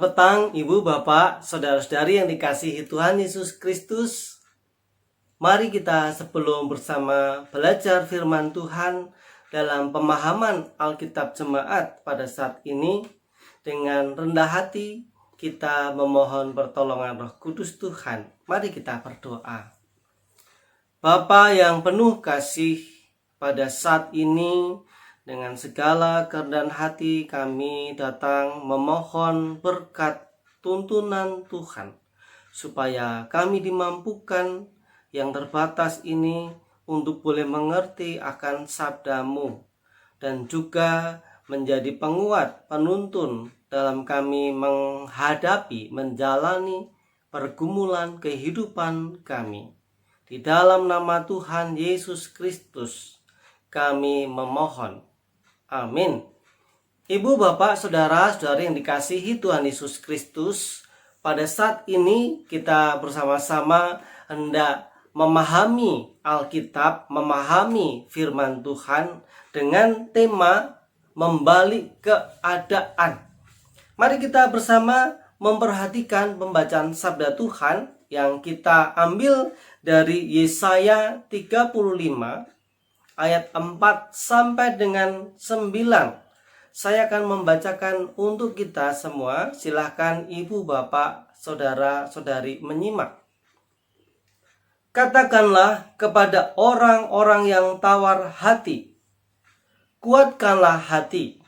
Selamat petang Ibu, Bapak, Saudara-saudari yang dikasihi Tuhan Yesus Kristus. Mari kita sebelum bersama belajar firman Tuhan dalam pemahaman Alkitab Jemaat pada saat ini, dengan rendah hati kita memohon pertolongan Roh Kudus Tuhan. Mari kita berdoa. Bapa yang penuh kasih, pada saat ini dengan segala kerendahan hati kami datang memohon berkat tuntunan Tuhan, supaya kami dimampukan yang terbatas ini untuk boleh mengerti akan sabda-Mu, dan juga menjadi penguat penuntun dalam kami menghadapi, menjalani pergumulan kehidupan kami. Di dalam nama Tuhan Yesus Kristus kami memohon. Amin. Ibu, Bapak, Saudara-saudari yang dikasihi Tuhan Yesus Kristus, pada saat ini kita bersama-sama hendak memahami Alkitab, memahami firman Tuhan dengan tema membalik keadaan. Mari kita bersama memperhatikan pembacaan sabda Tuhan yang kita ambil dari Yesaya 35 ayat 4 sampai dengan 9. Saya akan membacakan untuk kita semua. Silahkan Ibu, Bapak, Saudara-saudari menyimak. Katakanlah kepada orang-orang yang tawar hati, kuatkanlah hati,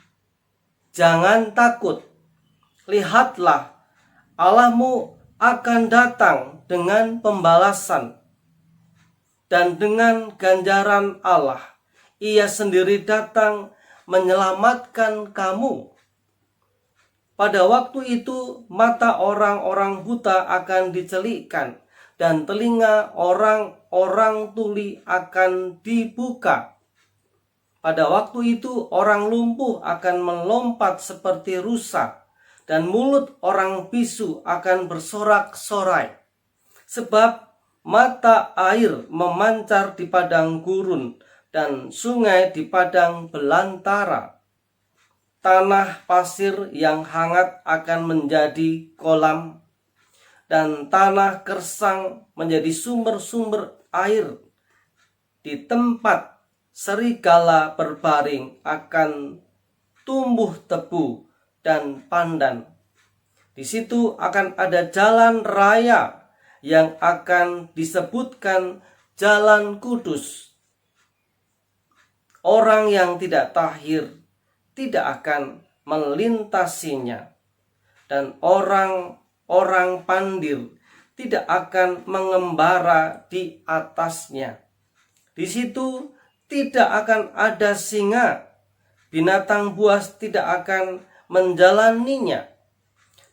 jangan takut. Lihatlah, Allahmu akan datang dengan pembalasan dan dengan ganjaran Allah. Ia sendiri datang menyelamatkan kamu. Pada waktu itu mata orang-orang buta akan dicelikkan, dan telinga orang-orang tuli akan dibuka. Pada waktu itu orang lumpuh akan melompat seperti rusa, dan mulut orang bisu akan bersorak-sorai. Sebab mata air memancar di padang gurun, dan sungai di padang belantara. Tanah pasir yang hangat akan menjadi kolam, dan tanah gersang menjadi sumber-sumber air. Di tempat serigala berbaring akan tumbuh tebu dan pandan. Di situ akan ada jalan raya yang akan disebutkan jalan kudus. Orang yang tidak tahir tidak akan melintasinya, dan orang-orang pandir tidak akan mengembara di atasnya. Di situ tidak akan ada singa, binatang buas tidak akan menjalaninya,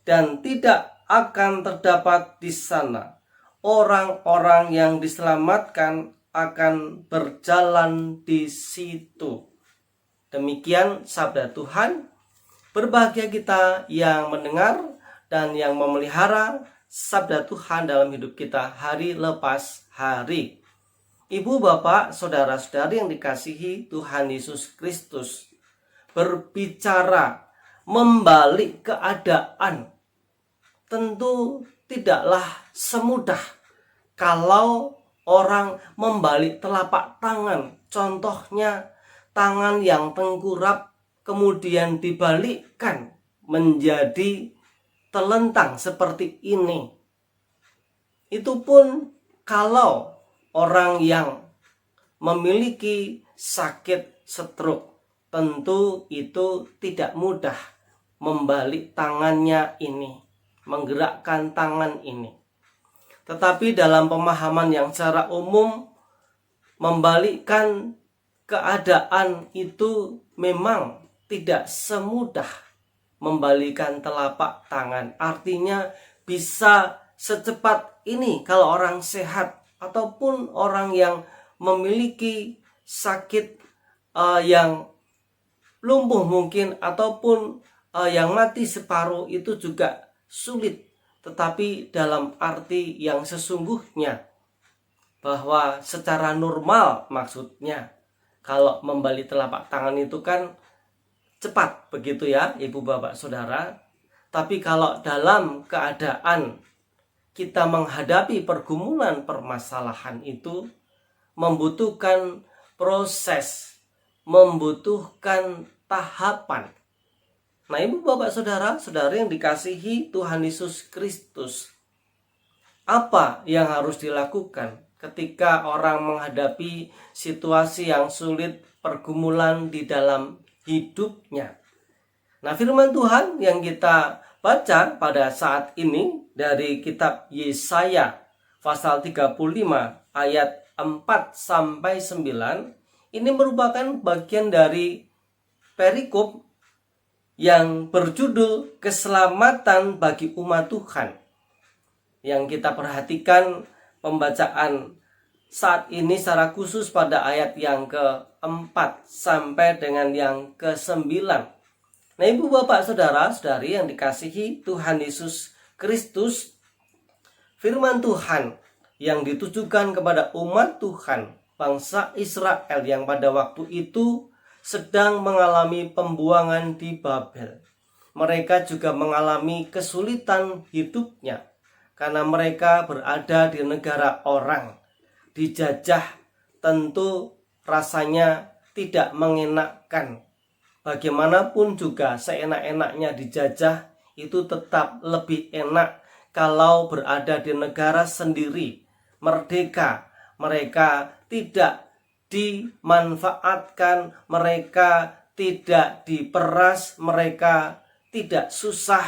dan tidak akan terdapat di sana orang-orang yang diselamatkan akan berjalan di situ. Demikian sabda Tuhan. Berbahagia kita yang mendengar dan yang memelihara sabda Tuhan dalam hidup kita hari lepas hari. Ibu, Bapak, Saudara-saudari yang dikasihi Tuhan Yesus Kristus, berbicara membalik keadaan tentu tidaklah semudah kalau orang membalik telapak tangan. Contohnya tangan yang tengkurap kemudian dibalikkan menjadi telentang seperti ini. Itu pun kalau orang yang memiliki sakit stroke, tentu itu tidak mudah membalik tangannya ini, menggerakkan tangan ini. Tetapi dalam pemahaman yang secara umum, membalikkan keadaan itu memang tidak semudah membalikkan telapak tangan. Artinya bisa secepat ini kalau orang sehat ataupun orang yang memiliki sakit yang lumpuh mungkin, ataupun yang mati separuh, itu juga sulit. Tetapi dalam arti yang sesungguhnya, bahwa secara normal maksudnya kalau membalik telapak tangan itu kan cepat begitu ya Ibu, Bapak, Saudara. Tapi kalau dalam keadaan kita menghadapi pergumulan permasalahan itu membutuhkan proses, membutuhkan tahapan. Nah, Ibu, Bapak, Saudara-saudari yang dikasihi Tuhan Yesus Kristus, apa yang harus dilakukan ketika orang menghadapi situasi yang sulit, pergumulan di dalam hidupnya? Nah, firman Tuhan yang kita baca pada saat ini dari kitab Yesaya pasal 35 ayat 4 sampai 9 ini merupakan bagian dari perikop yang berjudul keselamatan bagi umat Tuhan. Yang kita perhatikan pembacaan saat ini secara khusus pada ayat yang ke-4 sampai dengan yang ke-9. Nah, Ibu, Bapak, Saudara-saudari yang dikasihi Tuhan Yesus Kristus, firman Tuhan yang ditujukan kepada umat Tuhan, bangsa Israel yang pada waktu itu sedang mengalami pembuangan di Babel. Mereka juga mengalami kesulitan hidupnya karena mereka berada di negara orang, dijajah, tentu rasanya tidak mengenakkan. Bagaimanapun juga seenak-enaknya dijajah, itu tetap lebih enak kalau berada di negara sendiri, merdeka. Mereka tidak dimanfaatkan, mereka tidak diperas, mereka tidak susah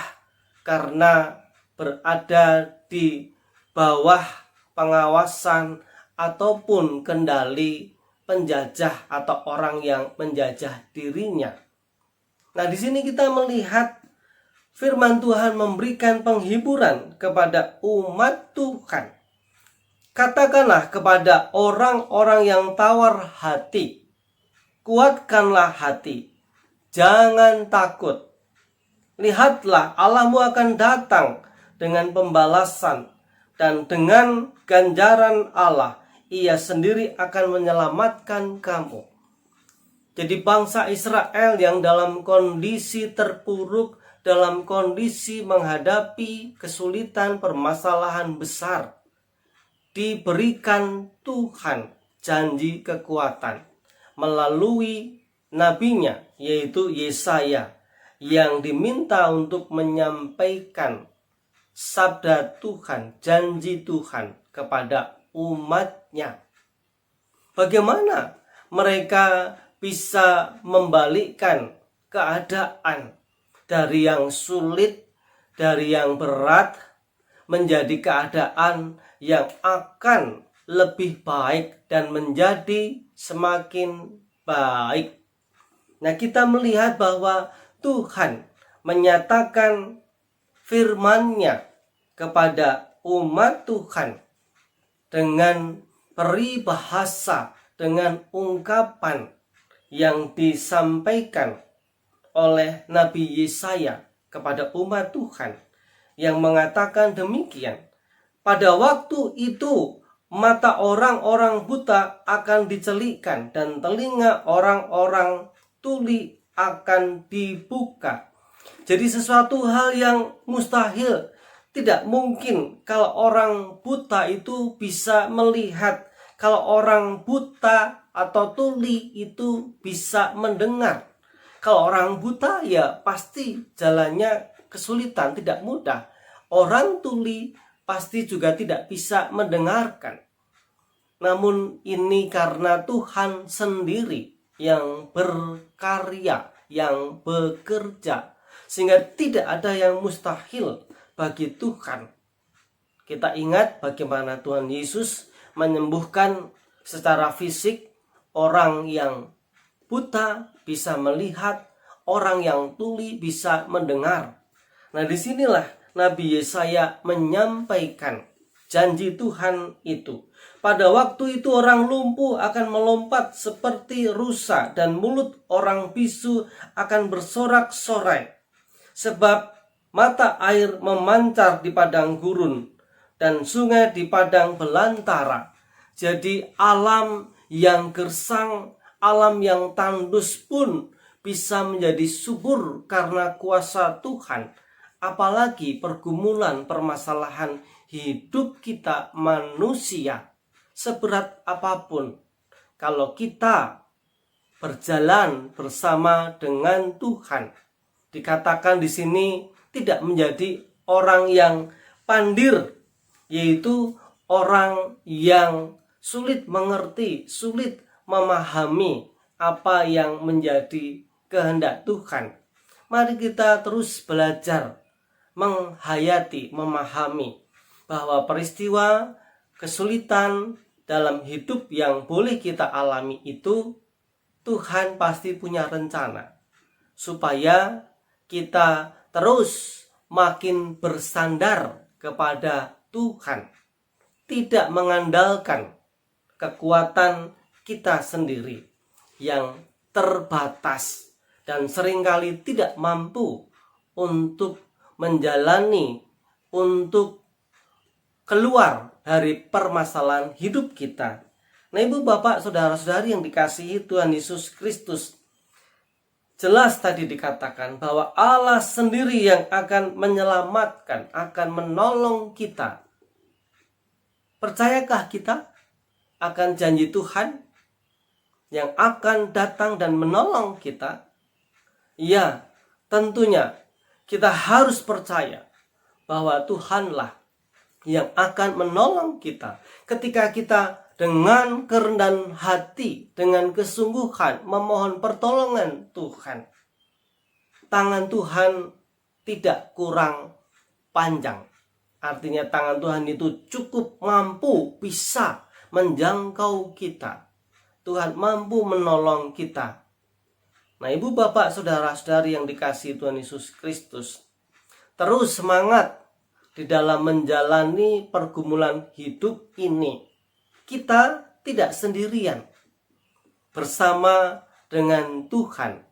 karena berada di bawah pengawasan ataupun kendali penjajah atau orang yang menjajah dirinya. Nah, di sini kita melihat firman Tuhan memberikan penghiburan kepada umat Tuhan. Katakanlah kepada orang-orang yang tawar hati, kuatkanlah hati, jangan takut. Lihatlah, Allahmu akan datang dengan pembalasan, dan dengan ganjaran Allah, Ia sendiri akan menyelamatkan kamu. Jadi bangsa Israel yang dalam kondisi terpuruk, dalam kondisi menghadapi kesulitan permasalahan besar, diberikan Tuhan janji kekuatan melalui nabinya, yaitu Yesaya, yang diminta untuk menyampaikan sabda Tuhan, janji Tuhan kepada umatnya. Bagaimana mereka bisa membalikkan keadaan dari yang sulit, dari yang berat, menjadi keadaan yang akan lebih baik dan menjadi semakin baik. Nah, kita melihat bahwa Tuhan menyatakan firman-Nya kepada umat Tuhan dengan peribahasa, dengan ungkapan yang disampaikan oleh Nabi Yesaya kepada umat Tuhan yang mengatakan demikian. Pada waktu itu mata orang-orang buta akan dicelikkan dan telinga orang-orang tuli akan dibuka. Jadi sesuatu hal yang mustahil, tidak mungkin kalau orang buta itu bisa melihat, kalau orang buta atau tuli itu bisa mendengar. Kalau orang buta ya pasti jalannya kesulitan, tidak mudah. Orang tuli pasti juga tidak bisa mendengarkan. Namun ini karena Tuhan sendiri yang berkarya, yang bekerja, sehingga tidak ada yang mustahil bagi Tuhan. Kita ingat bagaimana Tuhan Yesus menyembuhkan secara fisik orang yang buta bisa melihat, orang yang tuli bisa mendengar. Nah, disinilah Nabi Yesaya menyampaikan janji Tuhan itu. Pada waktu itu orang lumpuh akan melompat seperti rusa, dan mulut orang bisu akan bersorak-sorai. Sebab mata air memancar di padang gurun, dan sungai di padang belantara. Jadi alam yang gersang, alam yang tandus pun bisa menjadi subur karena kuasa Tuhan. apalagi pergumulan permasalahan hidup kita manusia, seberat apapun, kalau kita berjalan bersama dengan Tuhan, dikatakan di sini tidak menjadi orang yang pandir, yaitu orang yang sulit mengerti, sulit memahami apa yang menjadi kehendak Tuhan. Mari kita terus belajar menghayati, memahami bahwa peristiwa kesulitan dalam hidup yang boleh kita alami itu, Tuhan pasti punya rencana supaya kita terus makin bersandar kepada Tuhan, tidak mengandalkan kekuatan kita sendiri yang terbatas dan seringkali tidak mampu untuk menjalani, untuk keluar dari permasalahan hidup kita. Nah, Ibu, Bapak, Saudara-saudari yang dikasihi Tuhan Yesus Kristus, jelas tadi dikatakan bahwa Allah sendiri yang akan menyelamatkan, akan menolong kita. Percayakah kita akan janji Tuhan yang akan datang dan menolong kita? Ya, tentunya kita harus percaya bahwa Tuhanlah yang akan menolong kita ketika kita dengan kerendahan hati, dengan kesungguhan memohon pertolongan Tuhan. Tangan Tuhan tidak kurang panjang. Artinya tangan Tuhan itu cukup mampu, bisa menjangkau kita. Tuhan mampu menolong kita. Nah, Ibu, Bapak, Saudara-saudari yang dikasihi Tuhan Yesus Kristus, terus semangat di dalam menjalani pergumulan hidup ini. Kita tidak sendirian. Bersama dengan Tuhan,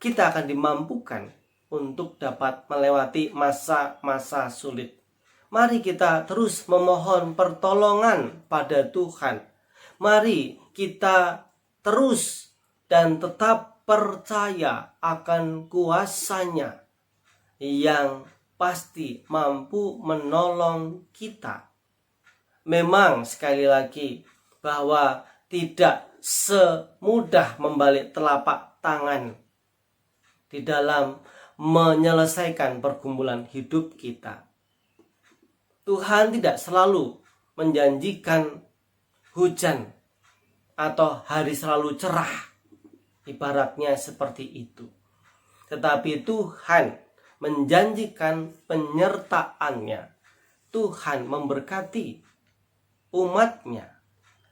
kita akan dimampukan untuk dapat melewati masa-masa sulit. Mari kita terus memohon pertolongan pada Tuhan. Mari kita terus dan tetap percaya akan kuasa-Nya yang pasti mampu menolong kita. Memang sekali lagi bahwa tidak semudah membalik telapak tangan di dalam menyelesaikan pergumulan hidup kita. Tuhan tidak selalu menjanjikan hujan atau hari selalu cerah, ibaratnya seperti itu. Tetapi Tuhan menjanjikan penyertaan-Nya. Tuhan memberkati umat-Nya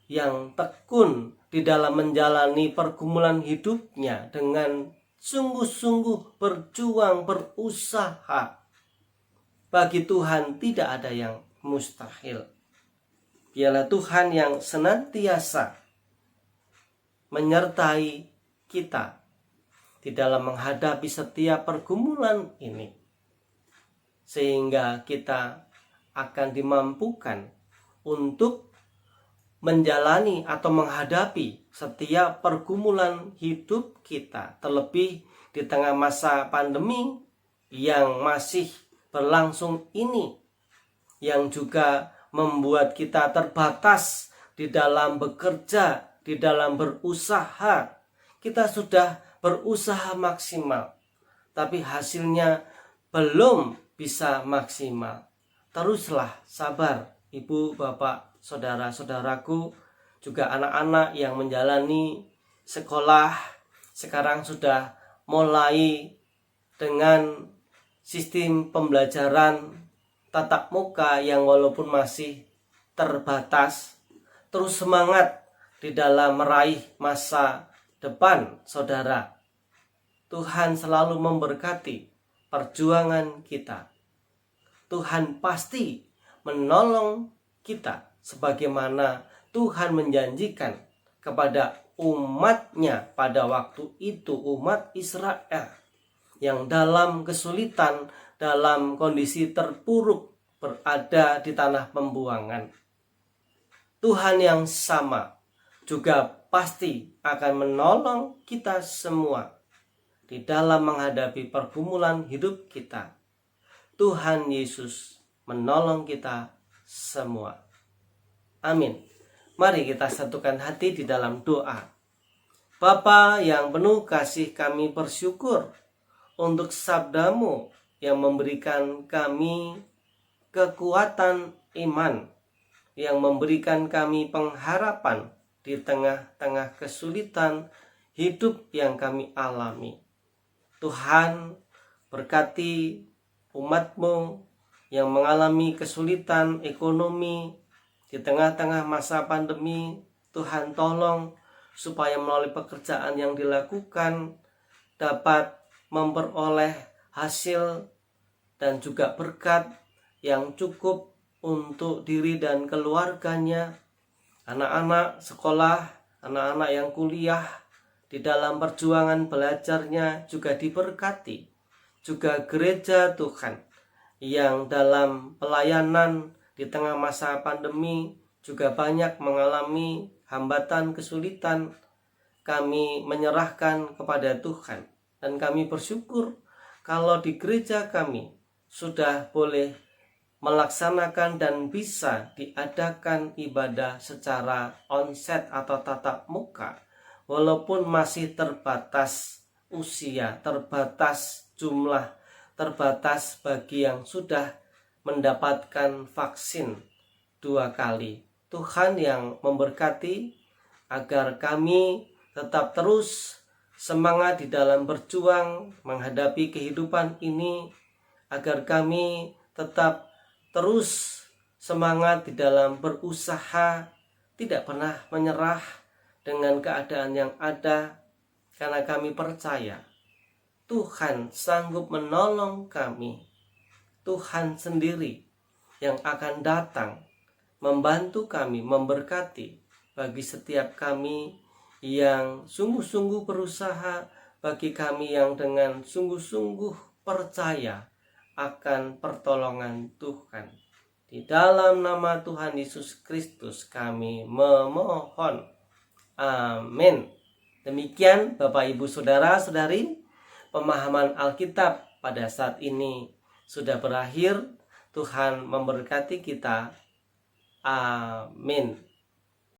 yang tekun di dalam menjalani pergumulan hidupnya dengan sungguh-sungguh berjuang, berusaha. Bagi Tuhan tidak ada yang mustahil. Dialah Tuhan yang senantiasa menyertai kita di dalam menghadapi setiap pergumulan ini, sehingga kita akan dimampukan untuk menjalani atau menghadapi setiap pergumulan hidup kita, terlebih di tengah masa pandemi yang masih berlangsung ini, yang juga membuat kita terbatas di dalam bekerja, di dalam berusaha. Kita sudah berusaha maksimal, tapi hasilnya belum bisa maksimal. Teruslah sabar, Ibu, Bapak, Saudara-saudaraku, juga anak-anak yang menjalani sekolah sekarang sudah mulai dengan sistem pembelajaran tatap muka yang walaupun masih terbatas. Terus semangat di dalam meraih masa depan saudara. Tuhan selalu memberkati perjuangan kita. Tuhan pasti menolong kita sebagaimana Tuhan menjanjikan kepada umat-Nya pada waktu itu, umat Israel yang dalam kesulitan, dalam kondisi terpuruk, berada di tanah pembuangan. Tuhan yang sama juga pasti akan menolong kita semua di dalam menghadapi pergumulan hidup kita. Tuhan Yesus menolong kita semua. Amin. Mari kita satukan hati di dalam doa. Bapa yang penuh kasih, kami bersyukur untuk sabda-Mu yang memberikan kami kekuatan iman, yang memberikan kami pengharapan di tengah-tengah kesulitan hidup yang kami alami. Tuhan, berkati umat-Mu yang mengalami kesulitan ekonomi di tengah-tengah masa pandemi. Tuhan, tolong supaya melalui pekerjaan yang dilakukan dapat memperoleh hasil dan juga berkat yang cukup untuk diri dan keluarganya, anak-anak sekolah, anak-anak yang kuliah di dalam perjuangan belajarnya juga diberkati. Juga gereja Tuhan yang dalam pelayanan di tengah masa pandemi juga banyak mengalami hambatan, kesulitan. Kami menyerahkan kepada Tuhan dan kami bersyukur kalau di gereja kami sudah boleh melaksanakan dan bisa diadakan ibadah secara onsite atau tatap muka, walaupun masih terbatas usia, terbatas jumlah, terbatas bagi yang sudah mendapatkan vaksin 2 kali. Tuhan yang memberkati agar kami tetap terus semangat di dalam berjuang menghadapi kehidupan ini, agar kami tetap terus semangat di dalam berusaha, tidak pernah menyerah dengan keadaan yang ada, karena kami percaya Tuhan sanggup menolong kami. Tuhan sendiri yang akan datang membantu kami, memberkati bagi setiap kami yang sungguh-sungguh berusaha, bagi kami yang dengan sungguh-sungguh percaya akan pertolongan Tuhan. Di dalam nama Tuhan Yesus Kristus kami memohon. Amin. Demikian Bapak Ibu Saudara-saudari, pemahaman Alkitab pada saat ini sudah berakhir. Tuhan memberkati kita. Amin.